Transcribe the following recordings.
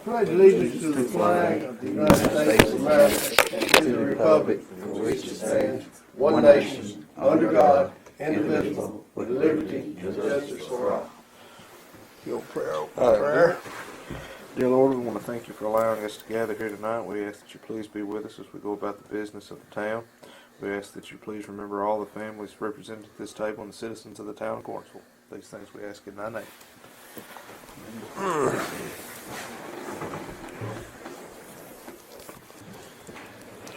pledge allegiance to the flag of the United States of America and to the republic for which it stands, one nation, under God, indivisible, with liberty and justice for all. Your prayer. Dear Lord, we want to thank you for allowing us to gather here tonight. We ask that you please be with us as we go about the business of the town. We ask that you please remember all the families represented at this table and the citizens of the town of Cornsville. These things we ask in thy name.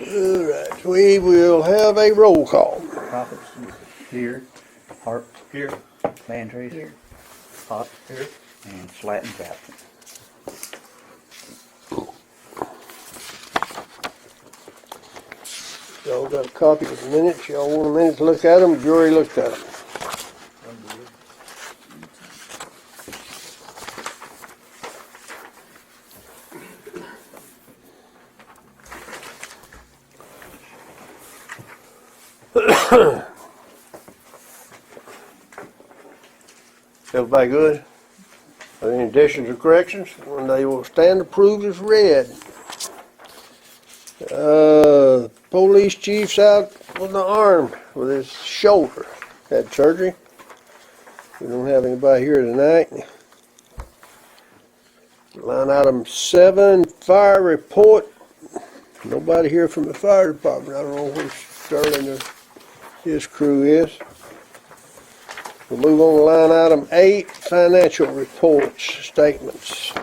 All right, we will have a roll call. Roberts. Here. Hart. Here. Landry. Here. Pop. Here. And Slatton Jackson. Y'all got a copy of the minutes. Y'all want a minute to look at them? Jury looked at them. Everybody good? Are there any additions or corrections? When they will stand approved as read. Police chief's out with the arm, with his shoulder. Had surgery. We don't have anybody here tonight. Line item 7, fire report. Nobody here from the fire department. I don't know where Sterling or his crew is. We'll move on to line item 8, financial reports, statements.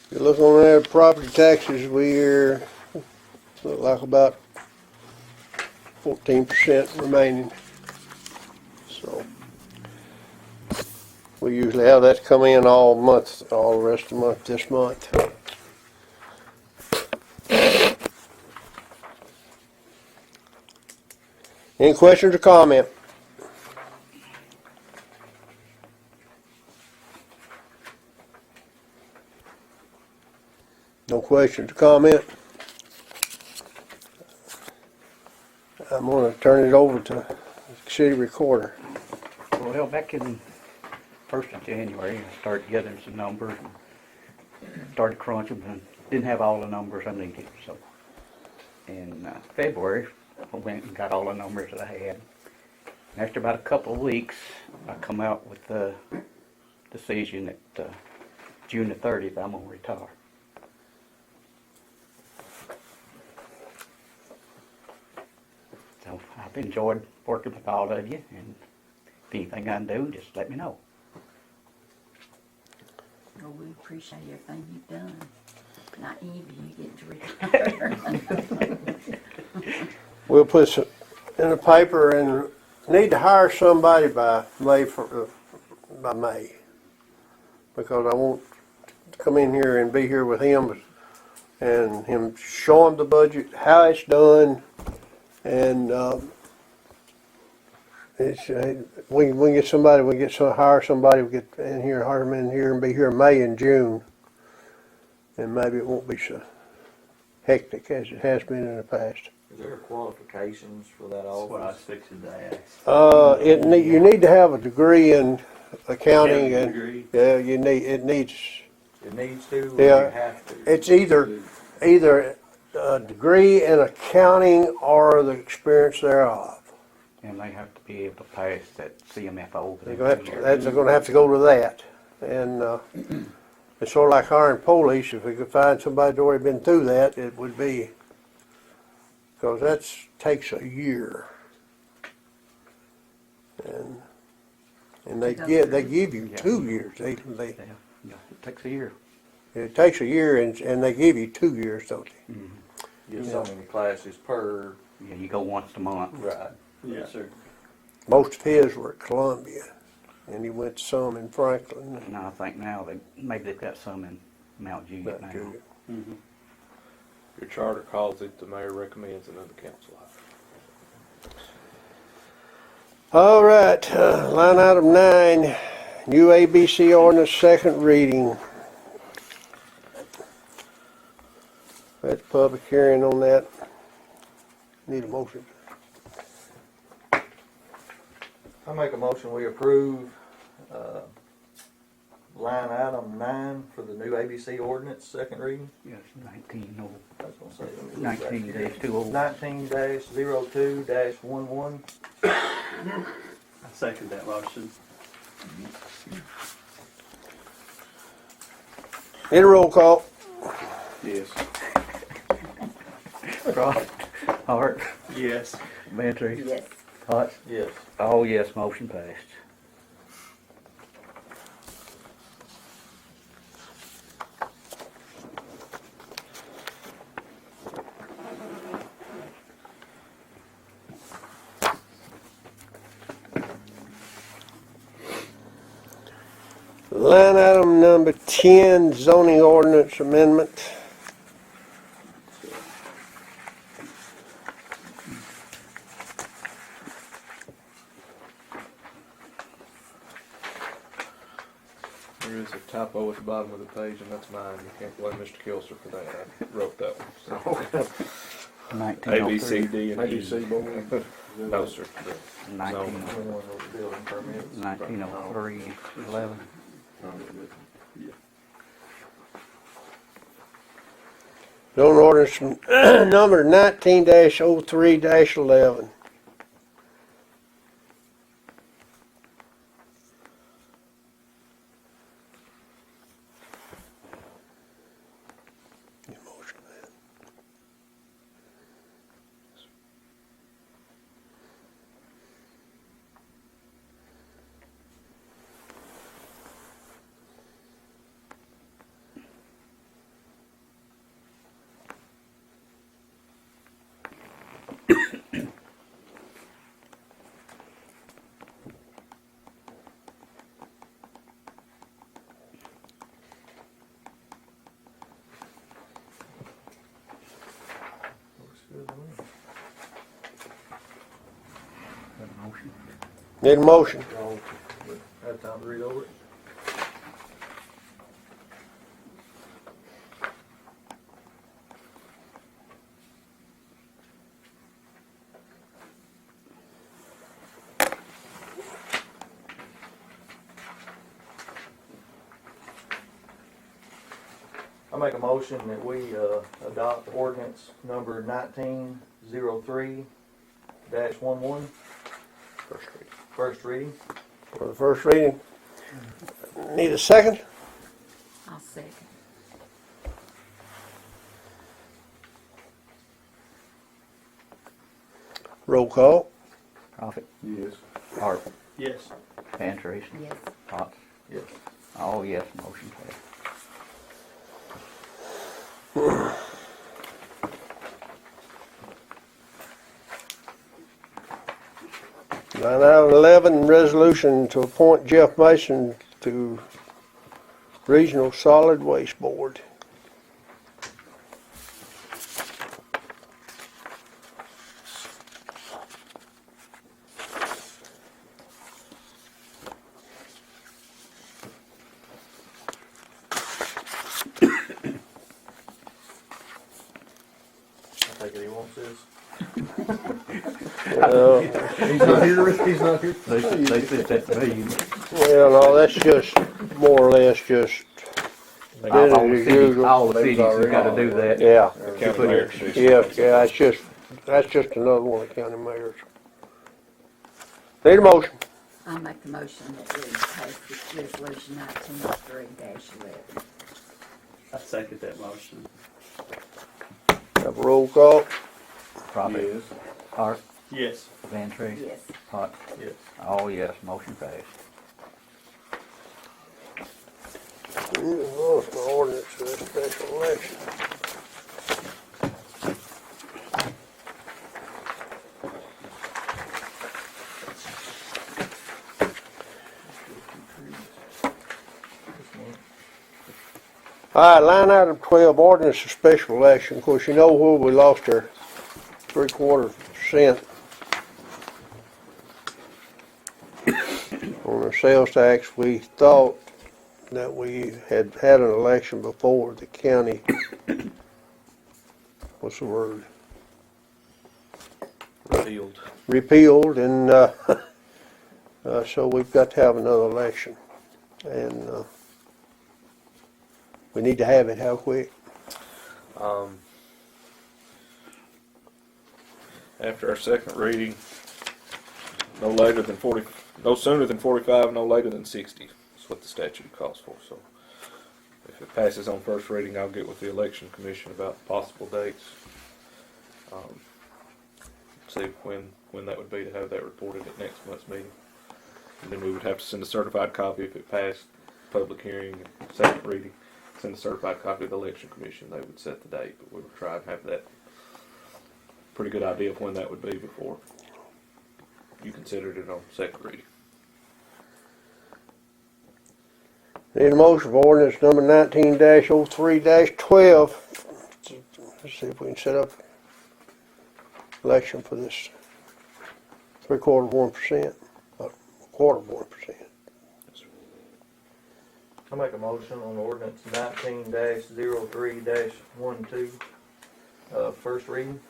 You look on there, property taxes, we're look like about 14% remaining. So we usually have that come in all month, all the rest of the month this month. Any questions or comment? No questions or comment? I'm going to turn it over to the city recorder. Well, back in 1st of January, I started gathering some numbers and started crunching and didn't have all the numbers I needed. So in February, I went and got all the numbers that I had. And after about a couple of weeks, I come out with the decision that June the 30th, I'm going to retire. So I've enjoyed working with all of you, and if anything I can do, just let me know. Well, we appreciate everything you've done. Not envy you getting to retire. We'll put some in the paper and need to hire somebody by May, because I want to come in here and be here with him and him show him the budget, how it's done, and it's we can get somebody, hire somebody, we get in here, hire them in here and be here May and June, and maybe it won't be so hectic as it has been in the past. Is there qualifications for that That's what I was office? fixing to ask. You need to have a degree in accounting, Yeah, and degree. yeah, it needs. It needs to, or Yeah. you have to? It's either a degree in accounting or the experience thereof. And they have to be able to pass that CMFO. They're gonna have to go to that, and it's sort of like hiring police. If we could find somebody that's already been through that, it would be, because that takes a year, and they give you 2 years. Yeah, it takes a year. It takes a year, and they give you 2 years, don't they? Get so many classes per, Yeah, you go once a month. right. Yes, sir. Most of his were at Columbia, and he went some in Franklin. And I think now maybe they've got some in Mount Juliet now. Your charter calls it, the mayor recommends another council item. All right, line item 9, new ABC ordinance, second reading. That's public hearing on that. Need a motion. I make a motion, we approve, line item 9 for the new ABC ordinance, second reading. Yes, 19, no, I was gonna say. 19-20. 19-02-11. I second that motion. Need a roll call. Yes. Cross, Hart, Yes. Bantry, Yes. Potts. Yes. Oh, yes, motion passed. Line item number 10, zoning ordinance amendment. There is a typo at the bottom of the page, and that's mine. You can't blame Mr. Kilser for that. I wrote that one. So. 1903. A, B, C, D, and E. ABC board. No, sir. 19, Building permits. 1903, 11. Zoning ordinance number 19-03-11. Looks good to me. Motion. Need a motion. Y'all have time to read over it? I make a motion that we adopt ordinance number 19-03-11, first reading. For the first reading. Need a second? I'll second. Roll call. Profit, Yes. Hart, Yes. Bantry, Yes. Potts. Yes. Oh, yes, motion passed. Line item 11, resolution to appoint Jeff Mason to Regional Solid Waste Board. I take it he wants this. Uh, He's not here, he's not here. They said that to me. Well, no, that's just more or less just business All the as cities, usual. all the cities have got to do that. Yeah, County mayor. yeah, that's just another one of the county mayors. Need a motion. I'll make the motion that we pass this resolution 19-03-11. I second that motion. Have a roll call. Profit, Yes. Hart, Yes. Bantry, Yes. Potts. Yes. Oh, yes, motion passed. Lost my ordinance for this special election. All right, line item 12, ordinance of special election. Of course, you know where we lost our 3/4% on our sales tax. We thought that we had had an election before the county, what's the word? Repealed, and so we've got to have another election. And we need to have it, how quick? After our second reading, no sooner than 45, no later than 60. That's what the statute calls for. So if it passes on first reading, I'll get with the election commission about possible dates. See when that would be to have that reported at next month's meeting. And then we would have to send a certified copy if it passed public hearing and second reading. Send a certified copy to the election commission. They would set the date, but we would try and have that pretty good idea of when that would be before you considered it on second reading. Need a motion for ordinance number 19-03-12. Let's see if we can set up election for this 3/4%, a 1/4%. I'll make a motion on ordinance 19-03-12, first reading.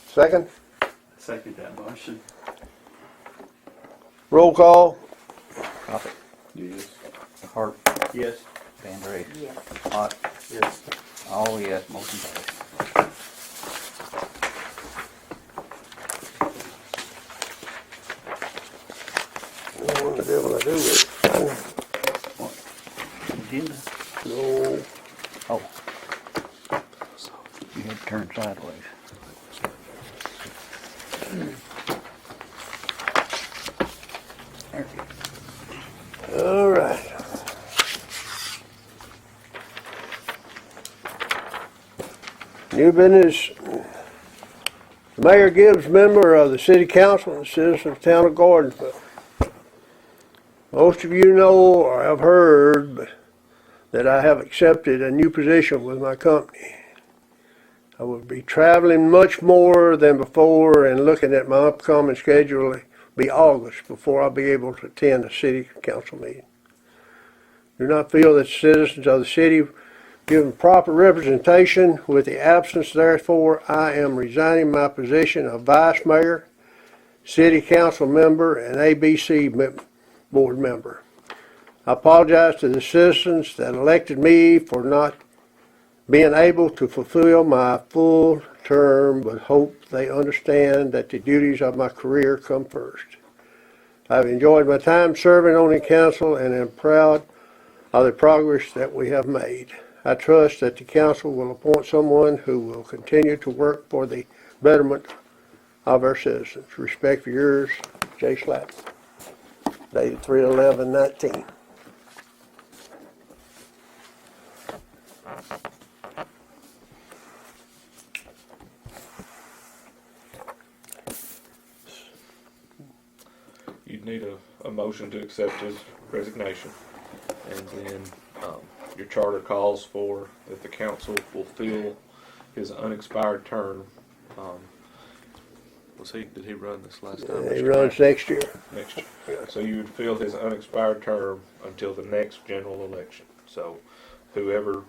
Second, I second that motion. roll call. Profit, Yes. Hart, Yes. Van Drake, Yes. Hot, Yes. all yes, motion passed. What the devil I do with Agenda, it? No. oh. You had to turn sideways. There you go. All right. New business. The mayor gives member of the city council and citizens of the town of Gordonsville. Most of you know or have heard that I have accepted a new position with my company. I will be traveling much more than before, and looking at my upcoming schedule, it'll be August before I'll be able to attend a city council meeting. Do not feel that citizens of the city given proper representation. With the absence, therefore, I am resigning my position of vice mayor, city council member, and ABC board member. I apologize to the citizens that elected me for not being able to fulfill my full term, but hope they understand that the duties of my career come first. I've enjoyed my time serving on the council and am proud of the progress that we have made. I trust that the council will appoint someone who will continue to work for the betterment of our citizens. Respect for yours, Jay Slatton. Dated 3/11/19. You'd need a motion to accept his resignation. And then your charter calls for that the council fulfill his unexpired term. Did he run this last time? He runs next year. Next year. So you would fill his unexpired term until the next general election. So whoever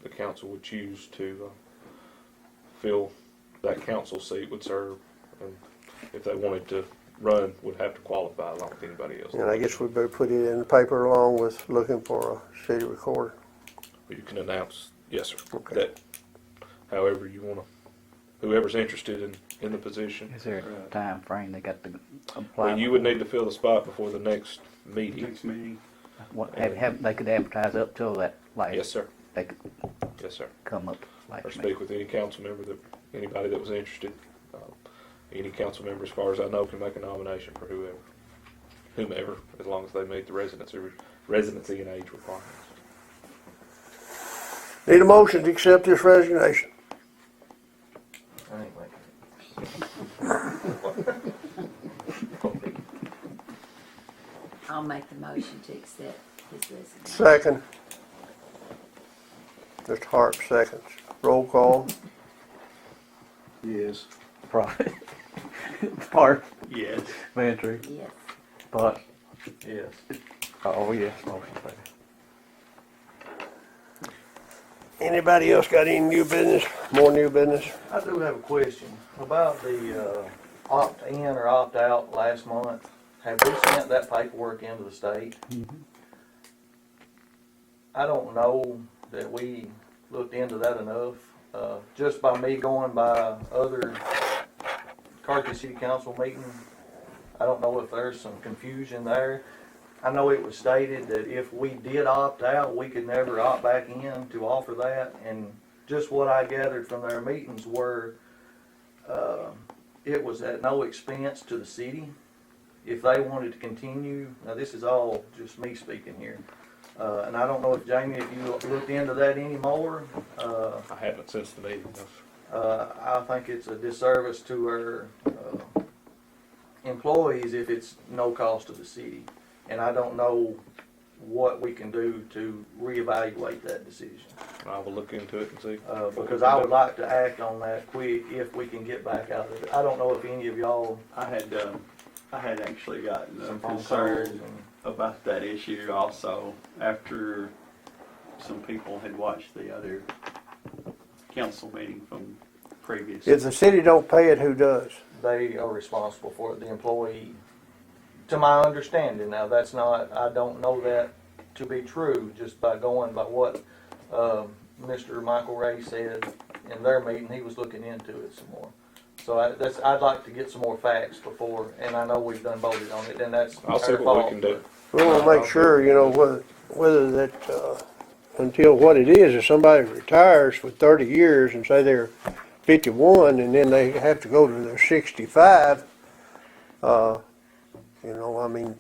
the council would choose to fill that council seat would serve. And if they wanted to run, would have to qualify along with anybody else. And I guess we better put it in the paper along with looking for a city recorder. You can announce, yes, sir, Okay. that however you want to, whoever's interested in the position. Is there a time frame they got to apply? Well, you would need to fill the spot before the next meeting. Next meeting. What, they could advertise up till that last. Yes, sir. They could Yes, sir. come up last Or meeting. speak with any council member anybody that was interested. Any council member, as far as I know, can make a nomination for whomever, as long as they meet the residency and age requirements. Need a motion to accept this resignation. I ain't making I'll make the motion to accept his resignation. Second. Mr. Harp seconds. Roll call. Yes. Probably. Park, Yes. Ventry, Yes. Potts. Yes. Oh, yes, motion carried. Anybody else got any new business? More new business? I do have a question about the opt-in or opt-out last month. Have we sent that paperwork into the state? I don't know that we looked into that enough. Just by me going by other Carthage City Council meetings, I don't know if there's some confusion there. I know it was stated that if we did opt out, we could never opt back in to offer that. And just what I gathered from their meetings were, it was at no expense to the city. If they wanted to continue, now this is all just me speaking here. And I don't know if Jamie, if you looked into that anymore, I haven't since the meeting. I think it's a disservice to our employees if it's no cost to the city. And I don't know what we can do to reevaluate that decision. I will look into it and see. Because I would like to act on that quick if we can get back out of it. I don't know if any of y'all, I had actually gotten some phone calls concerned and, about that issue also after some people had watched the other council meeting from previous. If the city don't pay it, who does? they are responsible for it, the employee. To my understanding, now that's not, I don't know that to be true, just by going by what Mr. Michael Ray said in their meeting. He was looking into it some more. So I'd like to get some more facts before, and I know we've done voted on it, and that's I'll see our what we fault, can do. We want to make sure, you know, whether that, until what it is, if somebody retires for 30 years and say they're 51 and then they have to go to their 65, you know, I mean,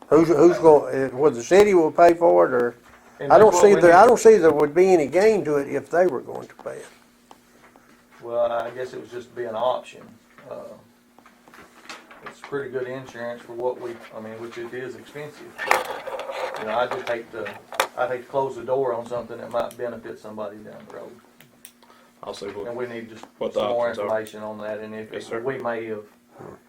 who's going, whether the city will pay for it or, And I that's don't what see we there, need- I don't see there would be any gain to it if they were going to pay it. Well, I guess it was just to be an option. It's pretty good insurance for what which it is expensive. You know, I'd hate to close the door on something that might benefit somebody down the road. I'll see And what. we need just What the some more options are. information on that, and Yes, if sir. we may have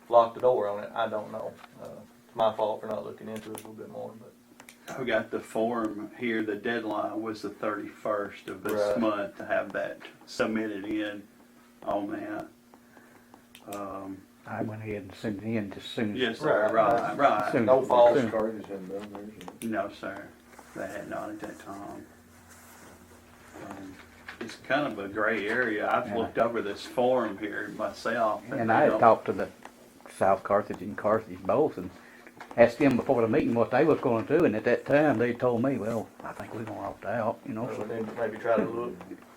locked the door on it, I don't know. It's my fault for not looking into it a little bit more, but. I got the form here, the deadline was the 31st of this Right. month to have that submitted in on that. I went ahead and sent it in just as soon as. Yes, sir, right. Soon. No false Soon. charges. No, sir, they had not at that time. It's kind of a gray area. I've Yeah. looked over this form here myself. And they I had don't- talked to the South Carthage and Carthage both and asked them before the meeting what they was gonna do, and at that time, they told me, well, I think we're gonna opt out, you know, Well, so. then maybe try to look,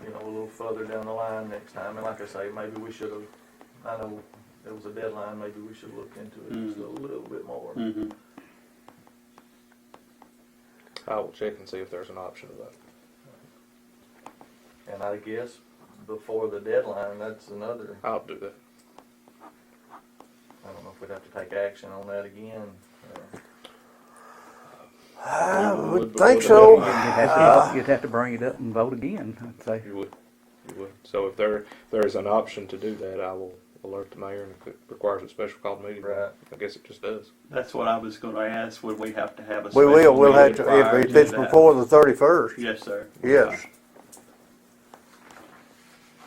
a little further down the line next time. And like I say, maybe we should have, I know there was a deadline, maybe we should look into it just a little bit more. Mhm. I will check and see if there's an option of that. And I guess before the deadline, that's another, I'll do that. I don't know if we'd have to take action on that again. I Would- would think so. You'd have to bring it up and vote again, I'd say. You would. You would. So if there is an option to do that, I will alert the mayor, and if it requires a special called meeting, Right. I guess it just does. That's what I was gonna ask, would we have to have a We special will, we'll have meeting to, prior if it's that? before the 31st. Yes, sir. Yes.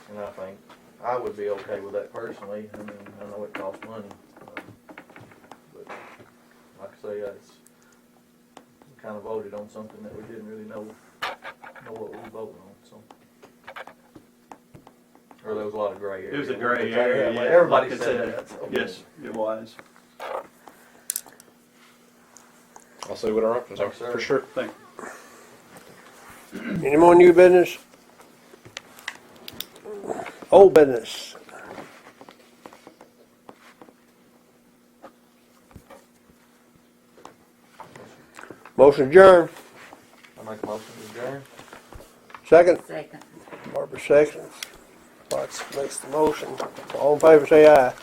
And I think I would be okay with that personally. I mean, I know it costs money. But like I say, we kind of voted on something that we didn't really know what we were voting on, so. Or there was a lot of gray area. It was a gray area, yeah. Everybody like I said that. so. Yes, it was. I'll see what our options are, Yes, sir. for sure. Thank Any more new business? Old business? Motion adjourned. I make a motion to adjourn. Second, Second. Barbara seconds. Watts makes the motion. All in favor say aye.